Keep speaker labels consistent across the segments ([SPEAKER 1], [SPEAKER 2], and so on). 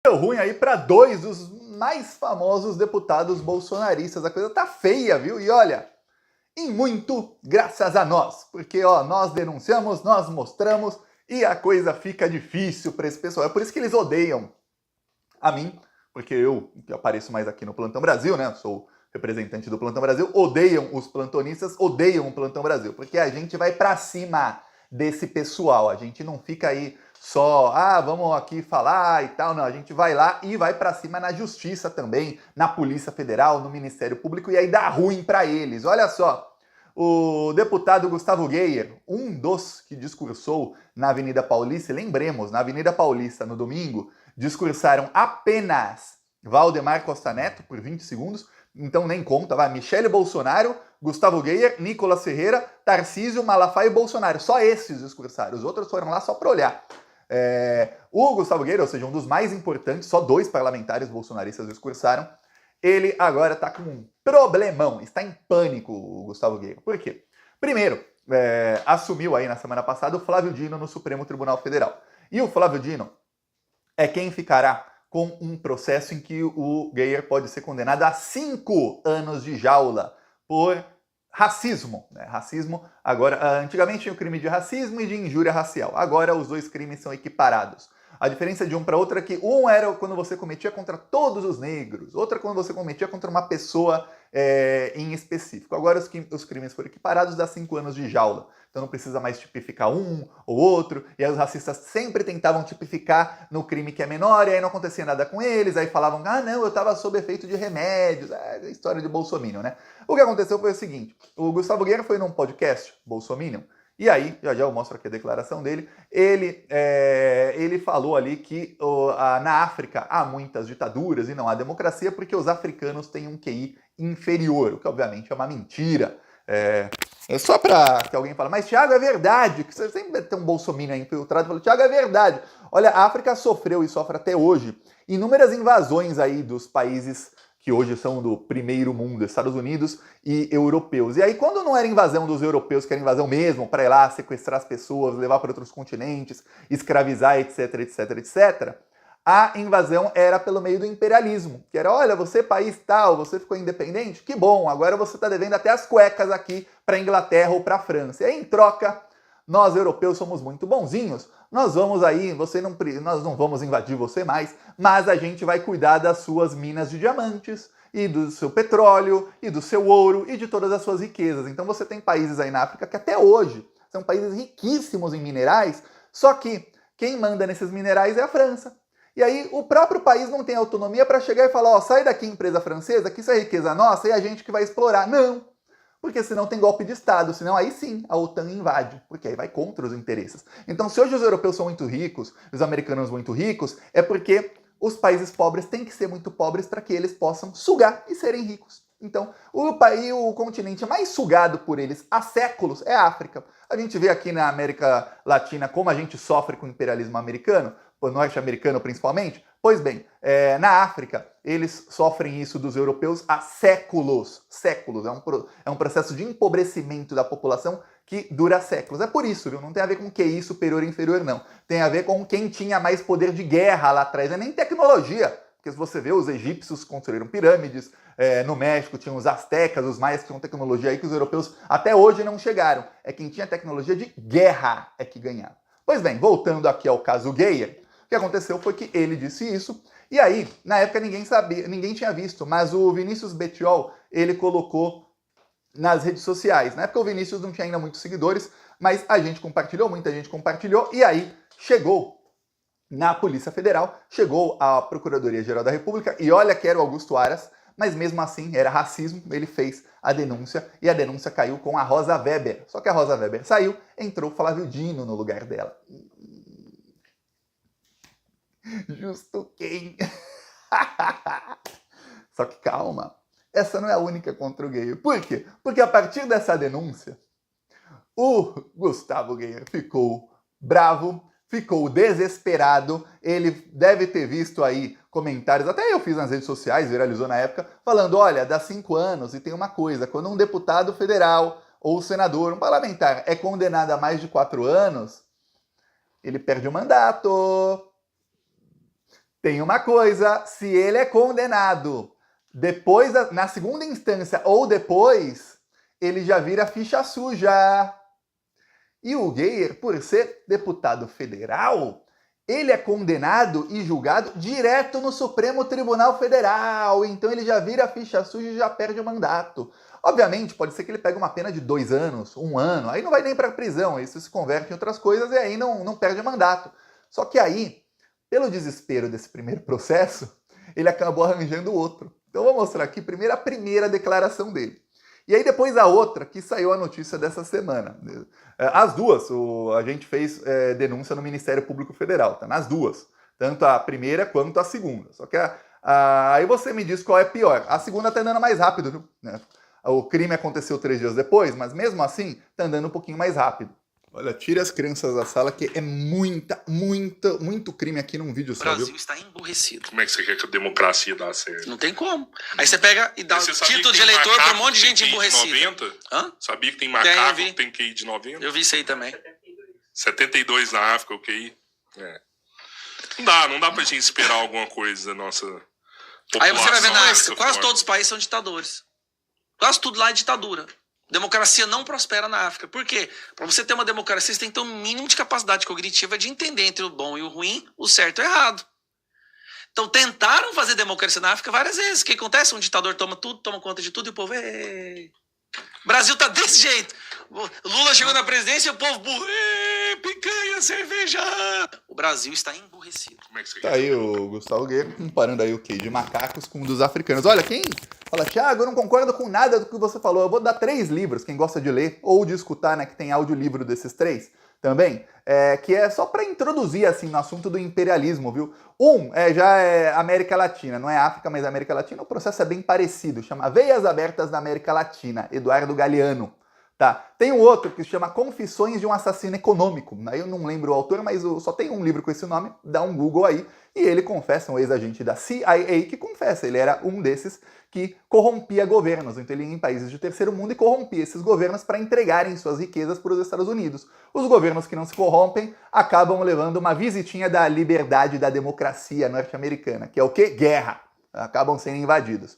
[SPEAKER 1] Deu ruim aí para dois dos mais famosos deputados bolsonaristas. A coisa tá feia, viu? E olha, em muito graças a nós, porque nós denunciamos, nós mostramos e a coisa fica difícil para esse pessoal. É por isso que eles odeiam a mim, porque eu que apareço mais aqui no Plantão Brasil, né? Eu sou representante do Plantão Brasil, odeiam os plantonistas, odeiam o Plantão Brasil, porque a gente vai para cima desse pessoal, a gente não fica aí só, vamos aqui falar e tal, não, a gente vai lá e vai para cima na justiça também, na Polícia Federal, no Ministério Público, e aí dá ruim para eles. Olha só, o deputado Gustavo Geyer, um dos que discursou na Avenida Paulista, lembremos, na Avenida Paulista no domingo, discursaram apenas Valdemar Costa Neto por 20 segundos, então nem conta, vai, Michele Bolsonaro, Gustavo Geyer, Nicolas Ferreira, Tarcísio, Malafaia e Bolsonaro. Só esses discursaram, os outros foram lá só para olhar. O Gustavo Geyer, ou seja, um dos mais importantes, só 2 parlamentares bolsonaristas discursaram, ele agora está com um problemão, está em pânico o Gustavo Geyer. Por quê? Primeiro, assumiu aí na semana passada o Flávio Dino no Supremo Tribunal Federal. E o Flávio Dino é quem ficará com um processo em que o Geyer pode ser condenado a 5 anos de jaula por racismo. Racismo, agora, antigamente tinha o crime de racismo e de injúria racial. Agora os dois crimes são equiparados. A diferença de um para outro é que um era quando você cometia contra todos os negros, outra quando você cometia contra uma pessoa em específico. Agora os crimes foram equiparados, dá 5 anos de jaula. Então não precisa mais tipificar um ou outro, e aí os racistas sempre tentavam tipificar no crime que é menor, e aí não acontecia nada com eles, aí falavam, não, eu estava sob efeito de remédios, a história de Bolsominion, né? O que aconteceu foi o seguinte, o Gustavo Geyer foi num podcast, Bolsominion, e aí, já eu mostro aqui a declaração dele, ele falou ali que na África há muitas ditaduras e não há democracia porque os africanos têm um QI inferior, o que obviamente é uma mentira. É só para que alguém fale, mas Thiago, é verdade, que você sempre tem um bolsominion infiltrado, fala, Thiago, é verdade. Olha, a África sofreu e sofre até hoje inúmeras invasões aí dos países que hoje são do primeiro mundo, Estados Unidos e europeus. E aí, quando não era invasão dos europeus, que era invasão mesmo, para ir lá sequestrar as pessoas, levar para outros continentes, escravizar, etc, etc, etc, a invasão era pelo meio do imperialismo, que era, olha, você país tal, você ficou independente, que bom, agora você está devendo até as cuecas aqui para a Inglaterra ou para a França. E aí, em troca, nós europeus somos muito bonzinhos, nós vamos aí, nós não vamos invadir você mais, mas a gente vai cuidar das suas minas de diamantes, e do seu petróleo, e do seu ouro, e de todas as suas riquezas. Então você tem países aí na África que até hoje são países riquíssimos em minerais, só que quem manda nesses minerais é a França. E aí o próprio país não tem autonomia para chegar e falar, sai daqui empresa francesa, que isso é riqueza nossa e a gente que vai explorar. Não, porque senão tem golpe de Estado, senão aí sim a OTAN invade, porque aí vai contra os interesses. Então se hoje os europeus são muito ricos, os americanos muito ricos, é porque os países pobres têm que ser muito pobres para que eles possam sugar e serem ricos. Então, o continente mais sugado por eles há séculos é a África. A gente vê aqui na América Latina como a gente sofre com o imperialismo americano, norte-americano principalmente. Pois bem, na África, eles sofrem isso dos europeus há séculos. Séculos. É um processo de empobrecimento da população que dura séculos. É por isso, viu? Não tem a ver com QI superior e inferior, não. Tem a ver com quem tinha mais poder de guerra lá atrás. Não é nem tecnologia. Porque se você vê, os egípcios construíram pirâmides, no México tinham os astecas, os maias que tinham tecnologia aí que os europeus até hoje não chegaram. É quem tinha tecnologia de guerra é que ganhava. Pois bem, voltando aqui ao caso Geyer, o que aconteceu foi que ele disse isso, e aí, na época ninguém sabia, ninguém tinha visto, mas o Vinícius Bettiol, ele colocou nas redes sociais. Na época o Vinícius não tinha ainda muitos seguidores, mas a gente compartilhou, muita gente compartilhou, e aí chegou na Polícia Federal, chegou a Procuradoria-Geral da República, e olha que era o Augusto Aras, mas mesmo assim era racismo, ele fez a denúncia, e a denúncia caiu com a Rosa Weber. Só que a Rosa Weber saiu, entrou Flávio Dino no lugar dela. Justo quem? Só que calma, essa não é a única contra o Geyer. Por quê? Porque a partir dessa denúncia, o Gustavo Geyer ficou bravo, ficou desesperado, ele deve ter visto aí comentários, até eu fiz nas redes sociais, viralizou na época, falando, olha, dá 5 anos e tem uma coisa, quando um deputado federal ou senador, um parlamentar, é condenado a mais de 4 anos, ele perde o mandato. Tem uma coisa, se ele é condenado depois, na segunda instância ou depois, ele já vira ficha suja. E o Geyer, por ser deputado federal, ele é condenado e julgado direto no Supremo Tribunal Federal. Então ele já vira ficha suja e já perde o mandato. Obviamente, pode ser que ele pegue uma pena de 2 anos, 1 ano, aí não vai nem para prisão, isso se converte em outras coisas e aí não perde o mandato. Só que aí, pelo desespero desse primeiro processo, ele acabou arranjando outro. Então eu vou mostrar aqui primeiro a primeira declaração dele. E aí depois a outra, que saiu a notícia dessa semana. As duas, a gente fez denúncia no Ministério Público Federal, tá? Nas duas. Tanto a primeira quanto a segunda. Só que aí você me diz qual é pior. A segunda tá andando mais rápido, viu? O crime aconteceu 3 dias depois, mas mesmo assim tá andando um pouquinho mais rápido. Olha, tire as crianças da sala, que é muito crime aqui num vídeo só, viu?
[SPEAKER 2] O Brasil está emburrecido.
[SPEAKER 3] Como é que você quer que a democracia dá certo?
[SPEAKER 2] Não tem como. Aí você pega e dá o título de eleitor para um monte de gente emburrecida.
[SPEAKER 3] 90? Hã? Sabia que tem macaco que tem QI de 90?
[SPEAKER 2] Eu vi isso aí também.
[SPEAKER 3] 72 na África, o QI. Não dá pra gente esperar alguma coisa da nossa população.
[SPEAKER 2] Aí você vai ver na África, quase todos os países são ditadores. Quase tudo lá é ditadura. Democracia não prospera na África. Por quê? Para você ter uma democracia, você tem que ter um mínimo de capacidade cognitiva de entender entre o bom e o ruim, o certo e o errado. Então tentaram fazer democracia na África várias vezes. O que acontece? Um ditador toma tudo, toma conta de tudo e o povo... Ei. Brasil tá desse jeito. Lula chegou na presidência e o povo... Picanha, cerveja! O Brasil está emburrecido.
[SPEAKER 3] Como é que você
[SPEAKER 1] Tá aí o Gustavo Guerreiro comparando aí o QI de macacos com o dos africanos. Olha, quem fala, Thiago, eu não concordo com nada do que você falou. Eu vou dar 3 livros, quem gosta de ler ou de escutar, né, que tem audiolivro desses 3 também, que é só para introduzir, assim, no assunto do imperialismo, viu? Já é América Latina, não é África, mas América Latina. O processo é bem parecido, chama Veias Abertas da América Latina, Eduardo Galeano. Tá. Tem um outro que se chama Confissões de um Assassino Econômico. Aí eu não lembro o autor, mas só tem um livro com esse nome, dá um Google aí, e ele confessa, um ex-agente da CIA que confessa, ele era um desses que corrompia governos. Então ele ia em países de terceiro mundo e corrompia esses governos para entregarem suas riquezas para os Estados Unidos. Os governos que não se corrompem acabam levando uma visitinha da liberdade e da democracia norte-americana, que é o quê? Guerra. Acabam sendo invadidos.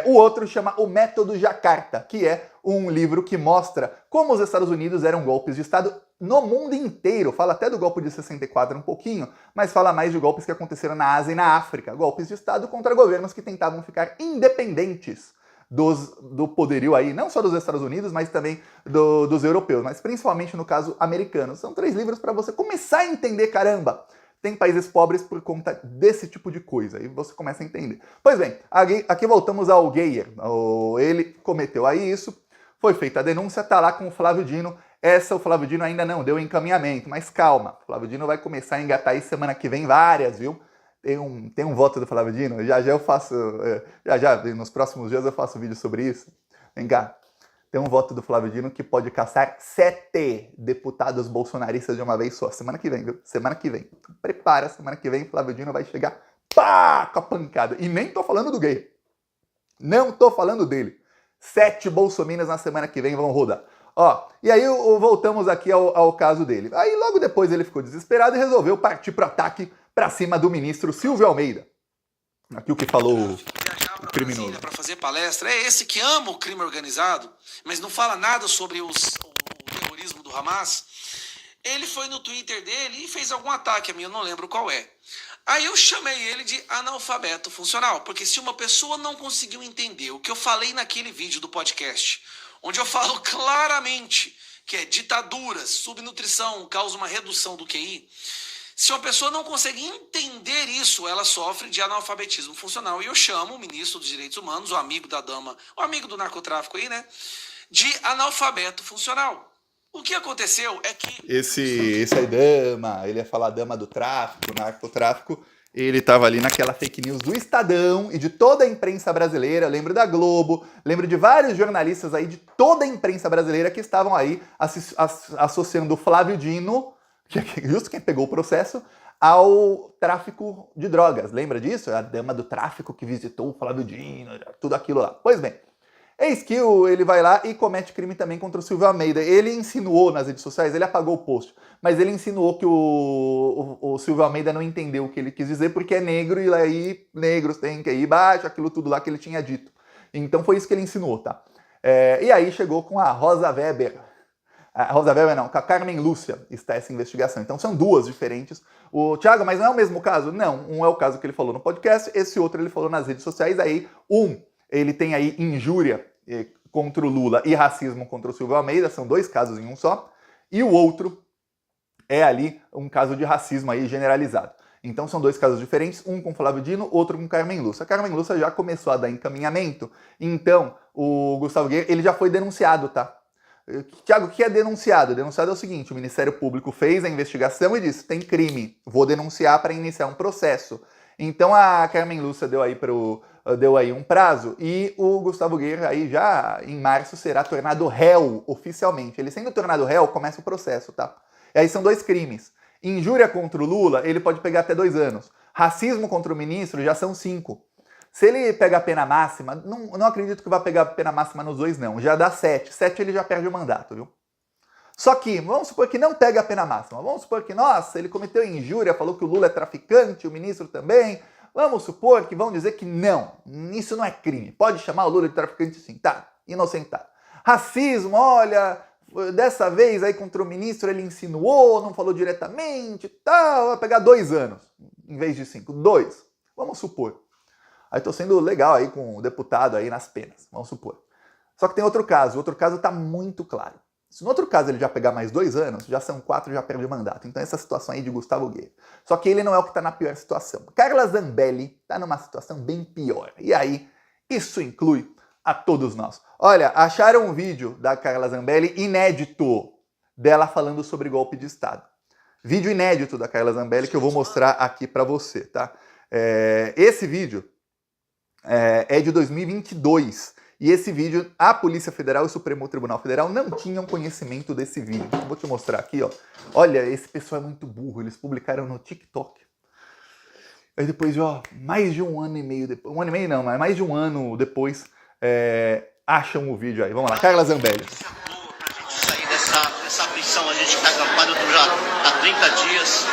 [SPEAKER 1] O outro chama O Método Jacarta, que é um livro que mostra como os Estados Unidos eram golpes de Estado no mundo inteiro. Fala até do golpe de 64 um pouquinho, mas fala mais de golpes que aconteceram na Ásia e na África. Golpes de Estado contra governos que tentavam ficar independentes do poderio aí, não só dos Estados Unidos, mas também dos europeus, mas principalmente no caso americano. São 3 livros para você começar a entender, caramba! Tem países pobres por conta desse tipo de coisa. Aí você começa a entender. Pois bem, aqui voltamos ao Geyer. Ele cometeu aí isso, foi feita a denúncia, tá lá com o Flávio Dino. O Flávio Dino ainda não deu encaminhamento, mas calma. O Flávio Dino vai começar a engatar aí semana que vem várias, viu? Tem um voto do Flávio Dino, já eu faço... nos próximos dias eu faço vídeo sobre isso. Vem cá. Tem um voto do Flávio Dino que pode caçar 7 deputados bolsonaristas de uma vez só. Semana que vem, viu? Semana que vem. Prepara, semana que vem Flávio Dino vai chegar pá, com a pancada. E nem tô falando do gay. Não tô falando dele. 7 bolsominions na semana que vem vão rodar. E aí voltamos aqui ao caso dele. Aí logo depois ele ficou desesperado e resolveu partir pro ataque pra cima do ministro Silvio Almeida. Aqui o que falou o criminoso.
[SPEAKER 2] Para fazer palestra, é esse que ama o crime organizado, mas não fala nada sobre o terrorismo do Hamas. Ele foi no Twitter dele e fez algum ataque a mim, eu não lembro qual é. Aí eu chamei ele de analfabeto funcional, porque se uma pessoa não conseguiu entender o que eu falei naquele vídeo do podcast, onde eu falo claramente que ditaduras, subnutrição causa uma redução do QI, se uma pessoa não consegue entender isso, ela sofre de analfabetismo funcional. E eu chamo o ministro dos Direitos Humanos, o amigo da dama, o amigo do narcotráfico aí, né, de analfabeto funcional. O que aconteceu é que...
[SPEAKER 1] Esse aí, dama, ele ia falar dama do tráfico, narcotráfico, ele estava ali naquela fake news do Estadão e de toda a imprensa brasileira. Lembro da Globo, lembro de vários jornalistas aí de toda a imprensa brasileira que estavam aí associando o Flávio Dino, que é justo quem pegou o processo, ao tráfico de drogas. Lembra disso? A dama do tráfico que visitou o Flávio Dino, tudo aquilo lá. Pois bem, Eis que ele vai lá e comete crime também contra o Silvio Almeida. Ele insinuou nas redes sociais, ele apagou o post, mas ele insinuou que o Silvio Almeida não entendeu o que ele quis dizer porque é negro e aí negros têm que ir baixo, aquilo tudo lá que ele tinha dito. Então foi isso que ele insinuou, tá? E aí chegou com a Rosa Weber. A Rosa Weber não, com a Carmen Lúcia está essa investigação. Então são duas diferentes. O Thiago, mas não é o mesmo caso? Não, um é o caso que ele falou no podcast, esse outro ele falou nas redes sociais. Aí ele tem aí injúria contra o Lula e racismo contra o Silvio Almeida, são dois casos em um só, e o outro é ali um caso de racismo aí generalizado. Então são dois casos diferentes, um com Flávio Dino, outro com Carmen Lúcia. A Carmen Lúcia já começou a dar encaminhamento, então o Gustavo Guerra, ele já foi denunciado, tá? Tiago, o que é denunciado? Denunciado é o seguinte, o Ministério Público fez a investigação e disse, tem crime, vou denunciar para iniciar um processo. Então a Carmen Lúcia deu aí um prazo e o Gustavo Guerra aí já em março será tornado réu oficialmente. Ele sendo tornado réu, começa o processo, tá? E aí são dois crimes. Injúria contra o Lula, ele pode pegar até 2 anos. Racismo contra o ministro já são 5. Se ele pegar a pena máxima, não acredito que vai pegar a pena máxima nos 2 não, já dá 7. 7 ele já perde o mandato, viu? Só que, vamos supor que não pega a pena máxima. Vamos supor que, nossa, ele cometeu injúria, falou que o Lula é traficante, o ministro também. Vamos supor que vão dizer que não, isso não é crime. Pode chamar o Lula de traficante sim, tá, inocentado. Racismo, olha, dessa vez aí contra o ministro ele insinuou, não falou diretamente e tal, vai pegar 2 anos, em vez de 5, 2. Vamos supor. Aí tô sendo legal aí com o deputado aí nas penas, vamos supor. Só que tem outro caso tá muito claro. Se no outro caso ele já pegar mais 2 anos, já são 4, já perde o mandato. Então essa situação aí de Gustavo Guerra. Só que ele não é o que está na pior situação. Carla Zambelli está numa situação bem pior. E aí, isso inclui a todos nós. Olha, acharam um vídeo da Carla Zambelli inédito dela falando sobre golpe de Estado. Vídeo inédito da Carla Zambelli que eu vou mostrar aqui para você, tá? Esse vídeo é de 2022. E esse vídeo, a Polícia Federal e o Supremo Tribunal Federal não tinham conhecimento desse vídeo. Eu vou te mostrar aqui, ó. Olha, esse pessoal é muito burro, eles publicaram no TikTok. Aí depois, ó, mais de 1 ano e meio depois, 1 ano e meio não, mas mais de 1 ano depois, acham o vídeo aí. Vamos lá, Carla Zambelli.
[SPEAKER 4] Pra gente sair dessa aflição, a gente tá acampado já há 30 dias.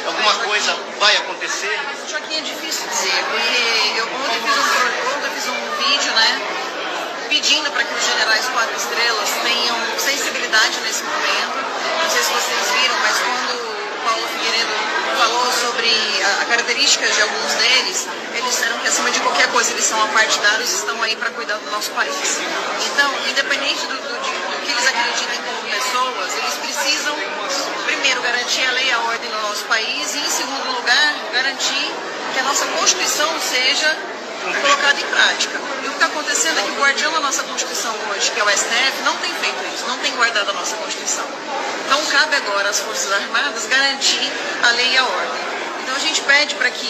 [SPEAKER 4] Alguma coisa vai acontecer?
[SPEAKER 5] Joaquim, é difícil dizer, porque ontem eu fiz um vídeo, né? Pedindo para que os generais 4 estrelas tenham sensibilidade nesse momento. Não sei se vocês viram, mas quando o Paulo Figueiredo falou sobre a característica de alguns deles, eles disseram que acima de qualquer coisa eles são apartidários e estão aí para cuidar do nosso país. Então, independente do que eles acreditem como pessoas, eles precisam, primeiro, garantir a lei e a ordem no nosso país e, em segundo lugar, garantir que a nossa Constituição seja colocada em prática. E o que está acontecendo é que o guardião da nossa Constituição hoje, que é o STF, não tem feito isso, não tem guardado a nossa Constituição. Então cabe agora às Forças Armadas garantir a lei e a ordem. Então a gente pede para que,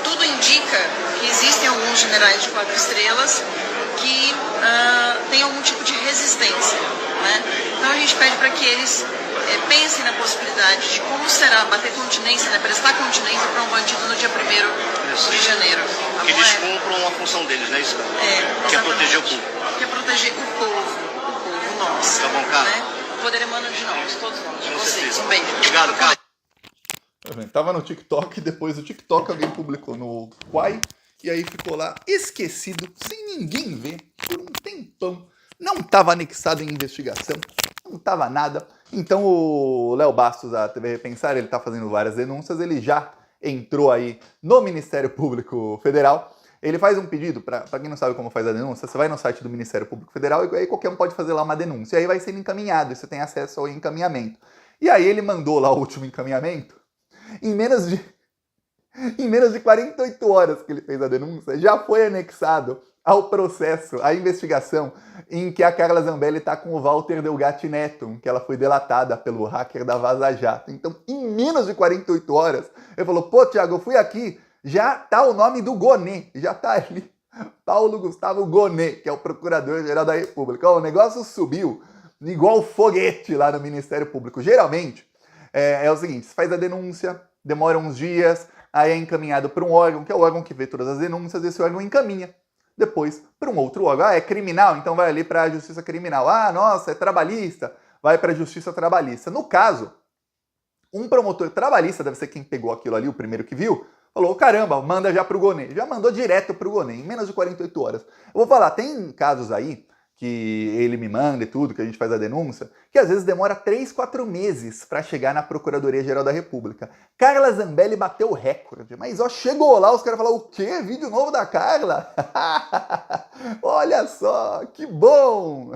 [SPEAKER 5] tudo indica que existem alguns generais de 4 estrelas que têm algum tipo de resistência, né? Então a gente pede para que eles pensem na possibilidade de como será bater continência, né, prestar continência para um bandido no dia 1º de janeiro.
[SPEAKER 4] Que eles cumpram a função deles, não é isso? Que é proteger o povo.
[SPEAKER 5] Que é proteger o povo nosso.
[SPEAKER 4] Tá bom, cara?
[SPEAKER 5] Né? O poder emana de nós, todos nós, de
[SPEAKER 4] Com
[SPEAKER 5] vocês.
[SPEAKER 4] certeza.
[SPEAKER 5] Um beijo.
[SPEAKER 4] Obrigado, cara.
[SPEAKER 1] Tava no TikTok, depois do TikTok alguém publicou no Quai, e aí ficou lá esquecido, sem ninguém ver, por um tempão. Não estava anexado em investigação, não estava nada. Então o Léo Bastos, da TV Repensar, ele está fazendo várias denúncias, ele já entrou aí no Ministério Público Federal. Ele faz um pedido, para quem não sabe como faz a denúncia, você vai no site do Ministério Público Federal e aí qualquer um pode fazer lá uma denúncia. E aí vai ser encaminhado, e você tem acesso ao encaminhamento. E aí ele mandou lá o último encaminhamento, em menos de 48 horas que ele fez a denúncia, já foi anexado ao processo, à investigação, em que a Carla Zambelli está com o Walter Delgatti Neto, que ela foi delatada pelo hacker da Vaza Jato. Então, em menos de 48 horas, ele falou, pô, Thiago, eu fui aqui, já tá o nome do Gonê, já tá ali, Paulo Gustavo Gonê, que é o Procurador-Geral da República. Ó, o negócio subiu igual foguete lá no Ministério Público. Geralmente, é o seguinte, você faz a denúncia, demora uns dias, aí é encaminhado para um órgão, que é o órgão que vê todas as denúncias, esse órgão encaminha. depois para um outro órgão. Ah, é criminal, então vai ali para a justiça criminal. Ah, nossa, é trabalhista, vai para a justiça trabalhista. No caso, um promotor trabalhista, deve ser quem pegou aquilo ali, o primeiro que viu, falou, caramba, manda já pro Gonê. Já mandou direto pro Gonê, em menos de 48 horas. Eu vou falar, tem casos aí que ele me manda e tudo, que a gente faz a denúncia, que às vezes demora 3, 4 meses para chegar na Procuradoria-Geral da República. Carla Zambelli bateu o recorde, mas ó, chegou lá, os caras falaram, o quê? Vídeo novo da Carla? Olha só, que bom!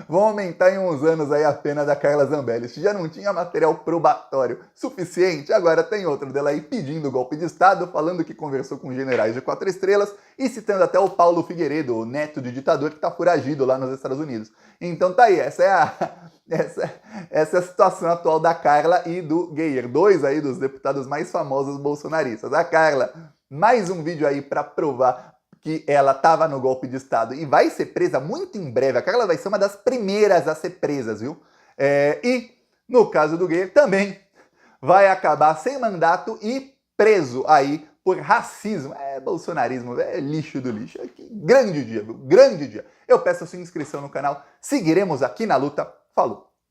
[SPEAKER 1] Vão aumentar em uns anos aí a pena da Carla Zambelli. Se já não tinha material probatório suficiente, agora tem outro dela aí pedindo golpe de Estado, falando que conversou com generais de 4 estrelas e citando até o Paulo Figueiredo, o neto de ditador que tá foragido lá nos Estados Unidos. Então tá aí, essa é a situação atual da Carla e do Geyer, dois aí dos deputados mais famosos bolsonaristas. A Carla, mais um vídeo aí para provar que ela estava no golpe de Estado e vai ser presa muito em breve. A Carla vai ser uma das primeiras a ser presas, viu? E, no caso do Geyer, também vai acabar sem mandato e preso aí por racismo. Bolsonarismo, lixo do lixo. Que grande dia, viu? Grande dia. Eu peço a sua inscrição no canal. Seguiremos aqui na luta. Falou!